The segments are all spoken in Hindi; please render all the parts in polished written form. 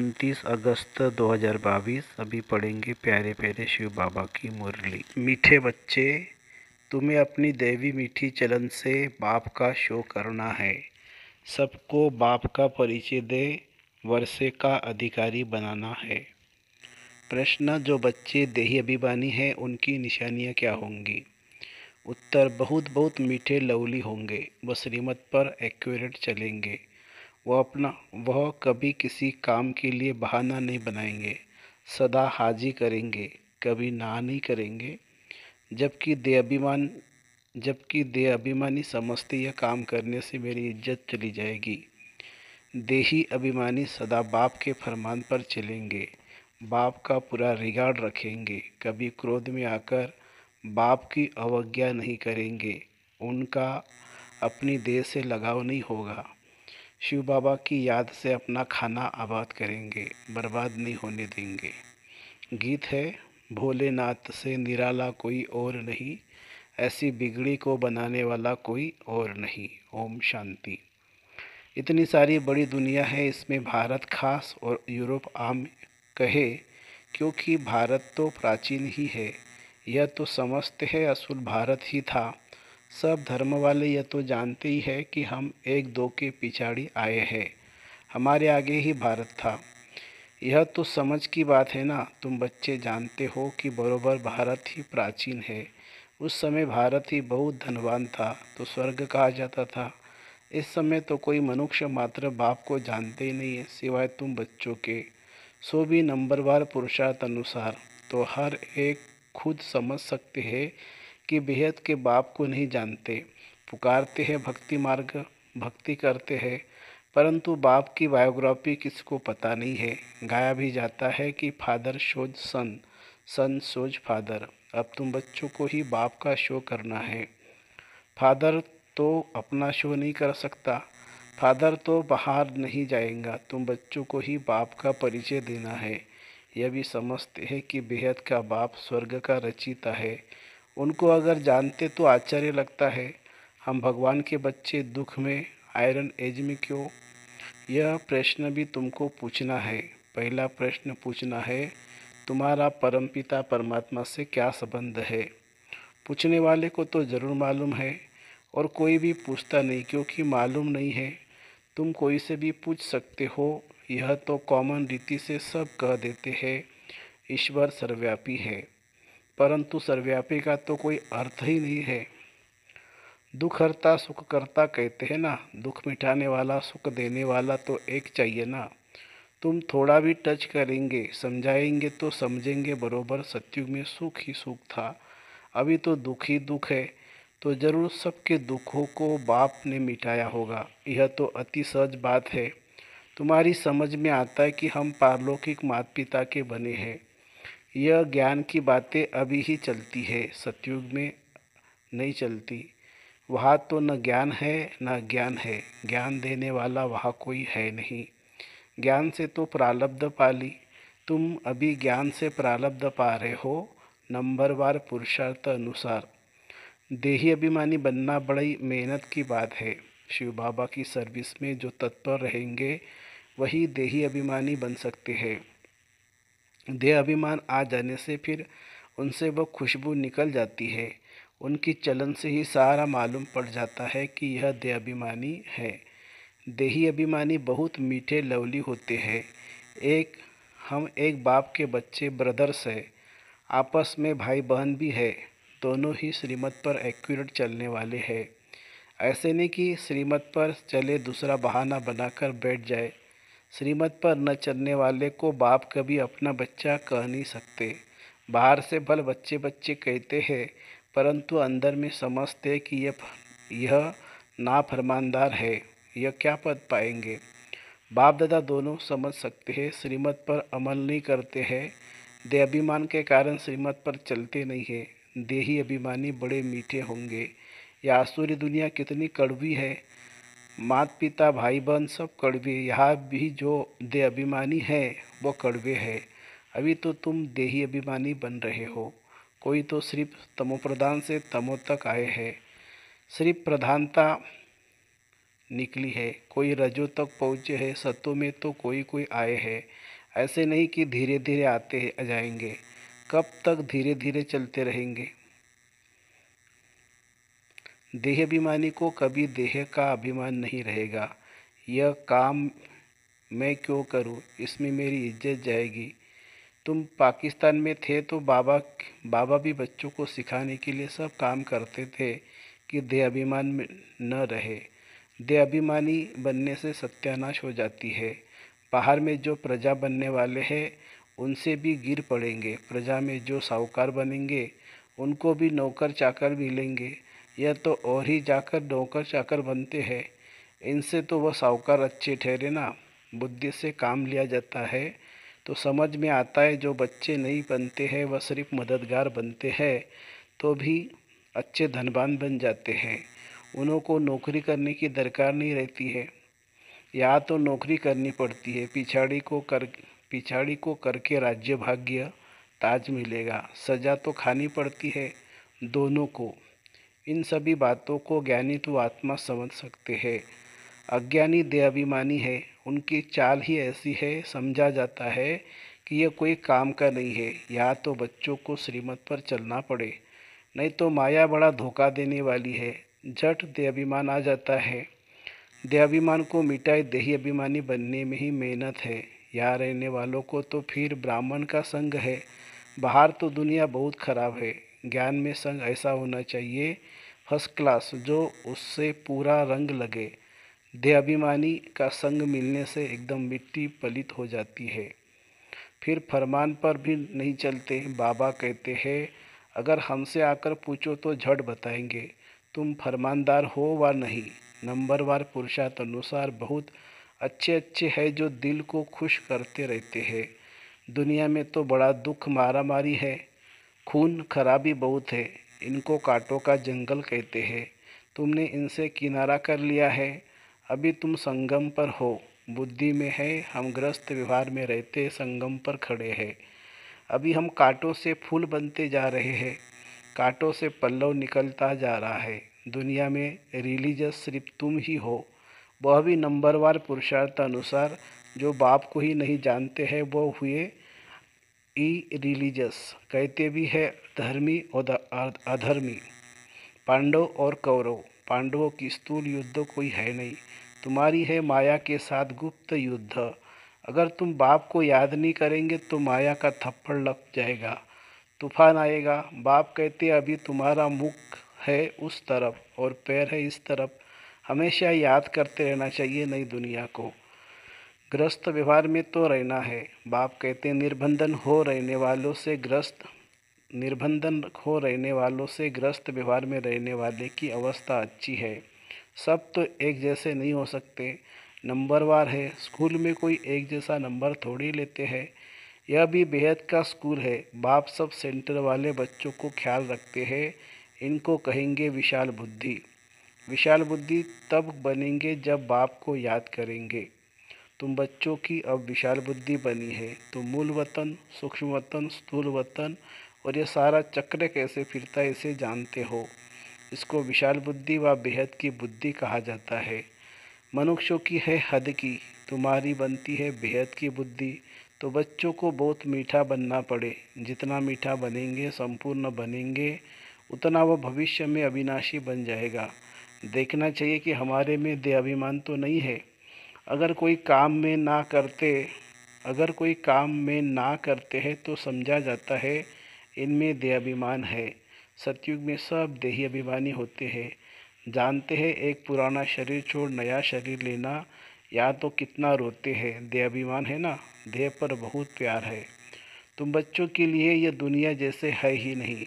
29 अगस्त 2022। अभी पढ़ेंगे प्यारे प्यारे शिव बाबा की मुरली। मीठे बच्चे, तुम्हें अपनी दैवी मीठी चलन से बाप का शो करना है। सबको बाप का परिचय दे, वर्षे का अधिकारी बनाना है। प्रश्न, जो बच्चे देही अभिमानी हैं उनकी निशानियां क्या होंगी? उत्तर, बहुत बहुत मीठे लवली होंगे। वह श्रीमत पर एक्यूरेट चलेंगे। वह कभी किसी काम के लिए बहाना नहीं बनाएंगे। सदा हाजी करेंगे, कभी ना नहीं करेंगे। जबकि देह अभिमानी समझते यह काम करने से मेरी इज्जत चली जाएगी। देही अभिमानी सदा बाप के फरमान पर चलेंगे, बाप का पूरा रिगार्ड रखेंगे, कभी क्रोध में आकर बाप की अवज्ञा नहीं करेंगे। उनका अपनी देह से लगाव नहीं होगा। शिव बाबा की याद से अपना खाना आबाद करेंगे, बर्बाद नहीं होने देंगे। गीत है, भोलेनाथ से निराला कोई और नहीं, ऐसी बिगड़ी को बनाने वाला कोई और नहीं। ओम शांति। इतनी सारी बड़ी दुनिया है, इसमें भारत खास और यूरोप आम कहे, क्योंकि भारत तो प्राचीन ही है। यह तो समझते हैं असुल भारत ही था। सब धर्म वाले यह तो जानते ही है कि हम एक दो के पिछाड़ी आए हैं, हमारे आगे ही भारत था। यह तो समझ की बात है ना। तुम बच्चे जानते हो कि बरोबर भारत ही प्राचीन है। उस समय भारत ही बहुत धनवान था तो स्वर्ग कहा जाता था। इस समय तो कोई मनुष्य मात्र बाप को जानते ही नहीं है सिवाय तुम बच्चों के, सो भी नंबरवार पुरुषार्थ अनुसार। तो हर एक खुद समझ सकते हैं कि बेहद के बाप को नहीं जानते। पुकारते हैं भक्ति मार्ग, भक्ति करते हैं, परंतु बाप की बायोग्राफी किसी को पता नहीं है। गाया भी जाता है कि फादर शोज सन, सन शोज फादर। अब तुम बच्चों को ही बाप का शो करना है। फादर तो अपना शो नहीं कर सकता, फादर तो बाहर नहीं जाएगा। तुम बच्चों को ही बाप का परिचय देना है। यह भी समझते हैं कि बेहद का बाप स्वर्ग का रचयिता है। उनको अगर जानते तो आश्चर्य लगता है, हम भगवान के बच्चे दुख में, आयरन एज में क्यों? यह प्रश्न भी तुमको पूछना है। पहला प्रश्न पूछना है, तुम्हारा परमपिता परमात्मा से क्या संबंध है? पूछने वाले को तो ज़रूर मालूम है, और कोई भी पूछता नहीं क्योंकि मालूम नहीं है। तुम कोई से भी पूछ सकते हो, यह तो कॉमन रीति से सब कह देते हैं, ईश्वर सर्वव्यापी है। परंतु सर्वव्यापी का तो कोई अर्थ ही नहीं है। दुख हरता सुख करता कहते हैं ना, दुख मिटाने वाला सुख देने वाला तो एक चाहिए ना। तुम थोड़ा भी टच करेंगे, समझाएंगे तो समझेंगे बरोबर सतयुग में सुख ही सुख था, अभी तो दुख ही दुख है। तो जरूर सबके दुखों को बाप ने मिटाया होगा। यह तो अति सहज बात है। तुम्हारी समझ में आता है कि हम पारलौकिक माता पिता के बने हैं। यह ज्ञान की बातें अभी ही चलती है, सतयुग में नहीं चलती। वहाँ तो न ज्ञान है न ज्ञान है, ज्ञान देने वाला वहाँ कोई है नहीं। ज्ञान से तो प्रारब्ध पाली, तुम अभी ज्ञान से प्रारब्ध पा रहे हो, नंबरवार पुरुषार्थ अनुसार। देही अभिमानी बनना बड़ी मेहनत की बात है। शिव बाबा की सर्विस में जो तत्पर रहेंगे वही देही अभिमानी बन सकते हैं। देह अभिमान आ जाने से फिर उनसे वह खुशबू निकल जाती है। उनकी चलन से ही सारा मालूम पड़ जाता है कि यह देह अभिमानी है। देही अभिमानी बहुत मीठे लवली होते हैं। हम एक बाप के बच्चे ब्रदर्स हैं, आपस में भाई बहन भी है। दोनों ही श्रीमत पर एक्यूरेट चलने वाले हैं। ऐसे नहीं कि श्रीमत पर चले दूसरा बहाना बनाकर बैठ जाए। श्रीमत पर न चलने वाले को बाप कभी अपना बच्चा कह नहीं सकते। बाहर से भले बच्चे बच्चे कहते हैं, परंतु अंदर में समझते कि यह नाफरमानदार है, यह क्या पद पाएंगे। बाप दादा दोनों समझ सकते हैं, श्रीमत पर अमल नहीं करते हैं। देह अभिमान के कारण श्रीमत पर चलते नहीं है। देही अभिमानी बड़े मीठे होंगे। यह आसुरी दुनिया कितनी कड़वी है। माता पिता भाई बहन सब कड़वे, यहाँ भी जो देह अभिमानी है वो कड़वे है। अभी तो तुम देही अभिमानी बन रहे हो। कोई तो सिर्फ तमोप्रधान से तमो तक आए हैं, सिर्फ प्रधानता निकली है। कोई रजो तक पहुँचे हैं, सतों में तो कोई कोई आए हैं। ऐसे नहीं कि धीरे धीरे आते जाएंगे। कब तक धीरे धीरे चलते रहेंगे? देह अभिमानी को कभी देह का अभिमान नहीं रहेगा। यह काम मैं क्यों करूं, इसमें मेरी इज्जत जाएगी। तुम पाकिस्तान में थे तो बाबा बाबा भी बच्चों को सिखाने के लिए सब काम करते थे कि देह अभिमान में न रहे। देह अभिमानी बनने से सत्यानाश हो जाती है। बाहर में जो प्रजा बनने वाले हैं उनसे भी गिर पड़ेंगे। प्रजा में जो साहूकार बनेंगे उनको भी नौकर चाकर मिलेंगे। यह तो और ही जाकर नौकर चाकर बनते हैं। इनसे तो वह साहूकार अच्छे ठहरे ना। बुद्धि से काम लिया जाता है तो समझ में आता है जो बच्चे नहीं बनते हैं वह सिर्फ मददगार बनते हैं तो भी अच्छे धनवान बन जाते हैं। उनको नौकरी करने की दरकार नहीं रहती है। यहाँ तो नौकरी करनी पड़ती है। पिछाड़ी को करके राज्य भाग्य ताज मिलेगा। सजा तो खानी पड़ती है दोनों को। इन सभी बातों को ज्ञानी तो आत्मा समझ सकते हैं। अज्ञानी देहाभिमानी है। उनकी चाल ही ऐसी है, समझा जाता है कि यह कोई काम का नहीं है। या तो बच्चों को श्रीमत पर चलना पड़े, नहीं तो माया बड़ा धोखा देने वाली है। झट देहाभिमान आ जाता है। देहाभिमान को मिटाए देही अभिमानी बनने में ही मेहनत है। यहाँ रहने वालों को तो फिर ब्राह्मण का संग है। बाहर तो दुनिया बहुत खराब है। ज्ञान में संग ऐसा होना चाहिए फर्स्ट क्लास, जो उससे पूरा रंग लगे। देहाभिमानी का संग मिलने से एकदम मिट्टी पलित हो जाती है। फिर फरमान पर भी नहीं चलते। बाबा कहते हैं अगर हमसे आकर पूछो तो झट बताएंगे तुम फरमानदार हो व नहीं। नंबरवार पुरुषार्थ अनुसार बहुत अच्छे अच्छे हैं जो दिल को खुश करते रहते हैं। दुनिया में तो बड़ा दुख मारा मारी है, खून खराबी बहुत है। इनको कांटों का जंगल कहते हैं। तुमने इनसे किनारा कर लिया है। अभी तुम संगम पर हो। बुद्धि में है हम ग्रस्त व्यवहार में रहते संगम पर खड़े हैं। अभी हम कांटों से फूल बनते जा रहे हैं। कांटों से पल्लव निकलता जा रहा है। दुनिया में रिलीजियस सिर्फ तुम ही हो, वह भी नंबरवार पुरुषार्थ अनुसार। जो बाप को ही नहीं जानते हैं वो हुए ई रिलीजियस। कहते भी है धर्मी और अधर्मी। पांडव और कौरव। पांडवों की स्थूल युद्ध कोई है नहीं, तुम्हारी है माया के साथ गुप्त युद्ध। अगर तुम बाप को याद नहीं करेंगे तो माया का थप्पड़ लग जाएगा, तूफान आएगा। बाप कहते अभी तुम्हारा मुख है उस तरफ और पैर है इस तरफ। हमेशा याद करते रहना चाहिए नई दुनिया को। ग्रस्त व्यवहार में तो रहना है। बाप कहते निर्बंधन हो रहने वालों से ग्रस्त व्यवहार में रहने वाले की अवस्था अच्छी है। सब तो एक जैसे नहीं हो सकते, नंबरवार है। स्कूल में कोई एक जैसा नंबर थोड़ी लेते हैं। यह भी बेहद का स्कूल है। बाप सब सेंटर वाले बच्चों को ख्याल रखते हैं। इनको कहेंगे विशाल बुद्धि। विशाल बुद्धि तब बनेंगे जब बाप को याद करेंगे। तुम बच्चों की अब विशाल बुद्धि बनी है। तुम मूल वतन, सूक्ष्म वतन, स्थूल वतन और यह सारा चक्र कैसे फिरता है इसे जानते हो। इसको विशाल बुद्धि व बेहद की बुद्धि कहा जाता है। मनुष्यों की है हद की, तुम्हारी बनती है बेहद की बुद्धि। तो बच्चों को बहुत मीठा बनना पड़े। जितना मीठा बनेंगे, संपूर्ण बनेंगे, उतना वह भविष्य में अविनाशी बन जाएगा। देखना चाहिए कि हमारे में देहाभिमान तो नहीं है। अगर कोई काम में ना करते हैं तो समझा जाता है इनमें देहाभिमान है। सतयुग में सब देही अभिमानी होते हैं। जानते हैं एक पुराना शरीर छोड़ नया शरीर लेना, या तो कितना रोते हैं। देहाभिमान है ना, देह पर बहुत प्यार है। तुम बच्चों के लिए यह दुनिया जैसे है ही नहीं।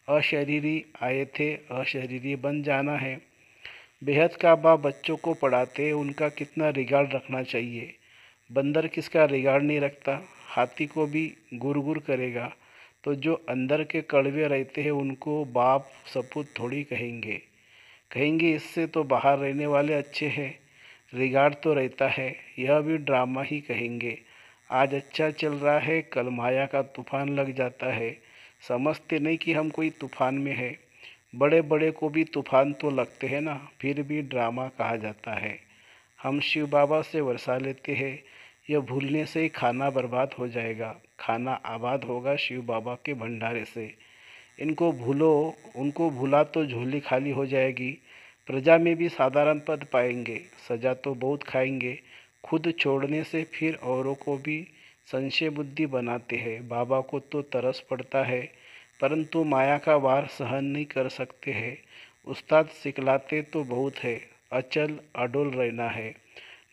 अशरीरी आए थे, अशरीरी बन जाना है। बेहद का बाप बच्चों को पढ़ाते, उनका कितना रिगार्ड रखना चाहिए। बंदर किसका रिगार्ड नहीं रखता। हाथी को भी गुर गुर करेगा। तो जो अंदर के कड़वे रहते हैं उनको बाप सपूत थोड़ी कहेंगे। कहेंगे इससे तो बाहर रहने वाले अच्छे हैं। रिगार्ड तो रहता है, यह भी ड्रामा ही कहेंगे। आज अच्छा चल रहा है, कल माया का तूफान लग जाता है। समझते नहीं कि हम कोई तूफान में है। बड़े बड़े को भी तूफान तो लगते हैं ना, फिर भी ड्रामा कहा जाता है। हम शिव बाबा से वर्षा लेते हैं। यह भूलने से ही खाना बर्बाद हो जाएगा। खाना आबाद होगा शिव बाबा के भंडारे से। इनको भूलो, उनको भूला तो झोली खाली हो जाएगी। प्रजा में भी साधारण पद पाएंगे, सजा तो बहुत खाएंगे। खुद छोड़ने से फिर औरों को भी संशय बुद्धि बनाते हैं। बाबा को तो तरस पड़ता है, परंतु माया का वार सहन नहीं कर सकते हैं। उस्ताद सिखलाते तो बहुत है, अचल अडोल रहना है।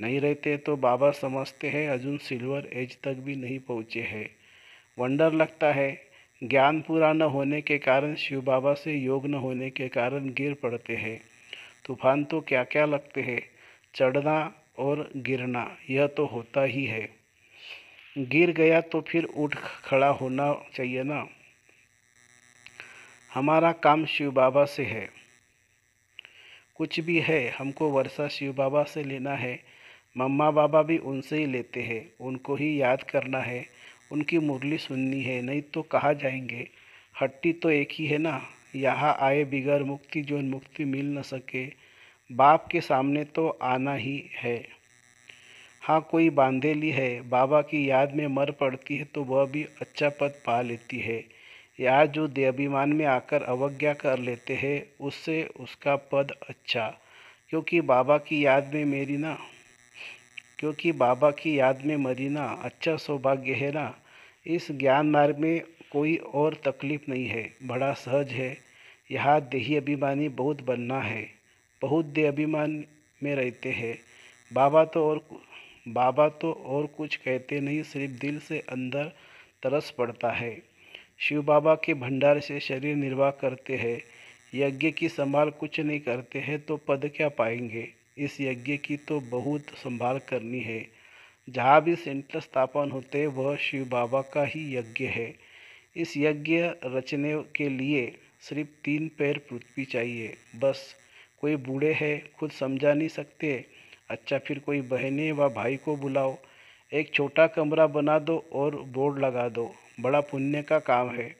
नहीं रहते तो बाबा समझते हैं अजून सिल्वर एज तक भी नहीं पहुँचे हैं। वंडर लगता है, ज्ञान पूरा न होने के कारण, शिव बाबा से योग न होने के कारण गिर पड़ते हैं। तूफान तो क्या क्या लगते हैं, चढ़ना और गिरना यह तो होता ही है। गिर गया तो फिर उठ खड़ा होना चाहिए ना। हमारा काम शिव बाबा से है। कुछ भी है हमको वर्षा शिव बाबा से लेना है। मम्मा बाबा भी उनसे ही लेते हैं, उनको ही याद करना है, उनकी मुरली सुननी है, नहीं तो कहाँ जाएंगे। हट्टी तो एक ही है ना, यहाँ आए बिगर मुक्ति जो मुक्ति मिल न सके। बाप के सामने तो आना ही है। हाँ कोई बांधेली है, बाबा की याद में मर पड़ती है तो वह भी अच्छा पद पा लेती है। या जो देहाभिमान में आकर अवज्ञा कर लेते हैं उससे उसका पद अच्छा। क्योंकि बाबा की याद में मेरी ना क्योंकि बाबा की याद में मरीना अच्छा सौभाग्य है ना। इस ज्ञान मार्ग में कोई और तकलीफ नहीं है, बड़ा सहज है। यहाँ देही अभिमानी बहुत बनना है, बहुत देह अभिमान में रहते हैं। बाबा तो और कुछ कहते नहीं, सिर्फ दिल से अंदर तरस पड़ता है। शिव बाबा के भंडार से शरीर निर्वाह करते हैं, यज्ञ की संभाल कुछ नहीं करते हैं तो पद क्या पाएंगे। इस यज्ञ की तो बहुत संभाल करनी है। जहाँ भी सेंटर स्थापन होते वह शिव बाबा का ही यज्ञ है। इस यज्ञ रचने के लिए सिर्फ 3 पैर पृथ्वी चाहिए बस। कोई बूढ़े हैं, खुद समझा नहीं सकते, अच्छा फिर कोई बहने व भाई को बुलाओ। एक छोटा कमरा बना दो और बोर्ड लगा दो, बड़ा पुण्य का काम है।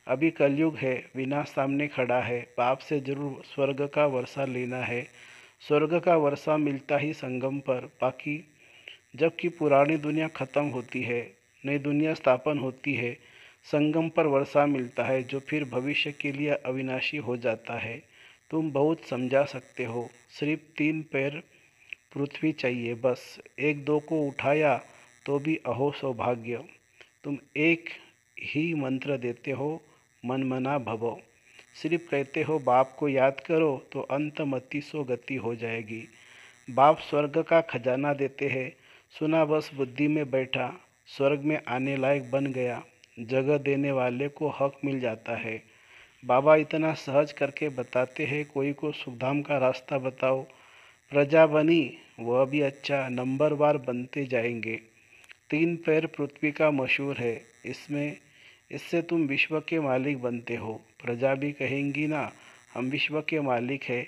अभी कलयुग है, विनाश सामने खड़ा है, पाप से जरूर स्वर्ग का वर्षा लेना है। स्वर्ग का वर्षा मिलता ही संगम पर, बाकी जबकि पुरानी दुनिया खत्म होती है, नई दुनिया स्थापन होती है। संगम पर वर्षा मिलता है जो फिर भविष्य के लिए अविनाशी हो जाता है। तुम बहुत समझा सकते हो, सिर्फ 3 पैर पृथ्वी चाहिए बस। एक दो को उठाया तो भी अहो सौभाग्य। तुम एक ही मंत्र देते हो, मन मना भवो। सिर्फ कहते हो बाप को याद करो तो अंत मति सो गति हो जाएगी। बाप स्वर्ग का खजाना देते हैं, सुना बस बुद्धि में बैठा, स्वर्ग में आने लायक बन गया। जगह देने वाले को हक मिल जाता है। बाबा इतना सहज करके बताते हैं, कोई को सुखधाम का रास्ता बताओ। प्रजा बनी वह भी अच्छा, नंबरवार बनते जाएंगे। 3 पैर पृथ्वी का मशहूर है, इसमें इससे तुम विश्व के मालिक बनते हो। प्रजा भी कहेंगी ना, हम विश्व के मालिक है।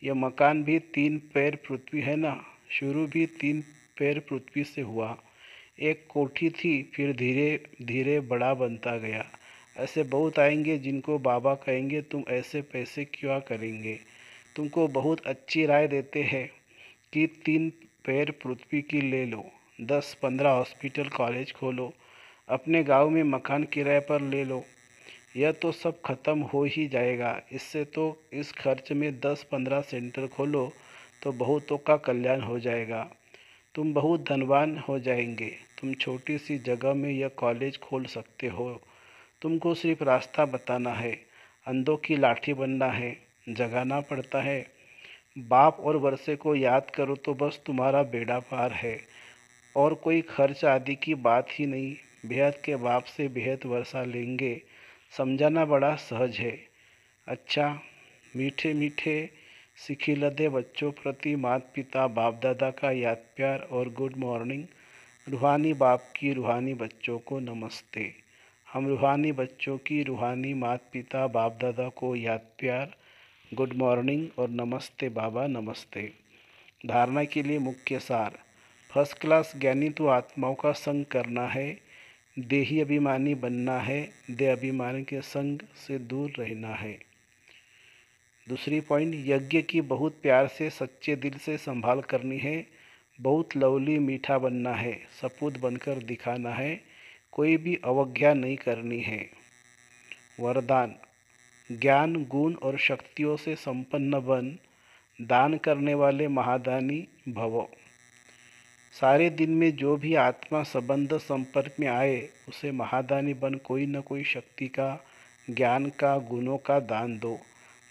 यह मकान भी 3 पैर पृथ्वी है ना, शुरू भी 3 पैर पृथ्वी से हुआ। एक कोठी थी, फिर धीरे धीरे बड़ा बनता गया। ऐसे बहुत आएंगे जिनको बाबा कहेंगे तुम ऐसे पैसे क्यों करेंगे। तुमको बहुत अच्छी राय देते हैं कि 3 पैर पृथ्वी की ले लो, 10-15 हॉस्पिटल कॉलेज खोलो, अपने गांव में मकान किराए पर ले लो। यह तो सब खत्म हो ही जाएगा। इससे तो इस खर्च में 10-15 सेंटर खोलो तो बहुतों का कल्याण हो जाएगा। तुम बहुत धनवान हो जाएंगे। तुम छोटी सी जगह में यह कॉलेज खोल सकते हो। तुमको सिर्फ रास्ता बताना है, अंधों की लाठी बनना है, जगाना पड़ता है। बाप और वर्षे को याद करो तो बस तुम्हारा बेड़ा पार है। और कोई खर्च आदि की बात ही नहीं। बेहद के बाप से बेहद वर्षा लेंगे, समझाना बड़ा सहज है। अच्छा, मीठे मीठे सिखिलदे बच्चों प्रति माता पिता बाप दादा का याद प्यार और गुड मॉर्निंग। रूहानी बाप की रूहानी बच्चों को नमस्ते। हम रूहानी बच्चों की रूहानी माता पिता बाप दादा को याद प्यार, गुड मॉर्निंग और नमस्ते बाबा नमस्ते। धारणा के लिए मुख्य सार। फर्स्ट क्लास ज्ञानी तो आत्माओं का संग करना है, देही अभिमानी बनना है, देह अभिमानी के संग से दूर रहना है। दूसरी पॉइंट, यज्ञ की बहुत प्यार से सच्चे दिल से संभाल करनी है। बहुत लवली मीठा बनना है, सपूत बनकर दिखाना है, कोई भी अवज्ञा नहीं करनी है। वरदान: ज्ञान, गुण और शक्तियों से संपन्न बन, दान करने वाले महादानी भव। सारे दिन में जो भी आत्मा संबंध संपर्क में आए उसे महादानी बन कोई न कोई शक्ति का, ज्ञान का, गुणों का दान दो।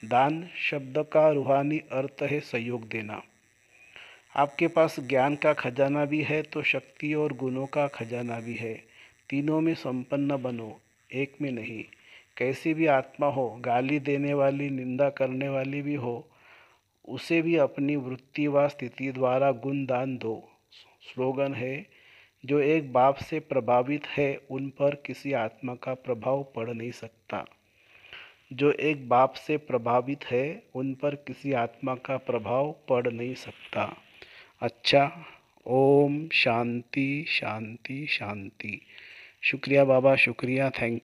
दान शब्द का रूहानी अर्थ है सहयोग देना। आपके पास ज्ञान का खजाना भी है तो शक्ति और गुणों का खजाना भी है। तीनों में संपन्न बनो, एक में नहीं। कैसी भी आत्मा हो, गाली देने वाली, निंदा करने वाली भी हो, उसे भी अपनी वृत्ति व स्थिति द्वारा गुण दान दो। स्लोगन है: जो एक बाप से प्रभावित है उन पर किसी आत्मा का प्रभाव पड़ नहीं सकता। जो एक बाप से प्रभावित है उन पर किसी आत्मा का प्रभाव पड़ नहीं सकता। अच्छा, ओम शांति शांति शांति। शुक्रिया बाबा, शुक्रिया, थैंक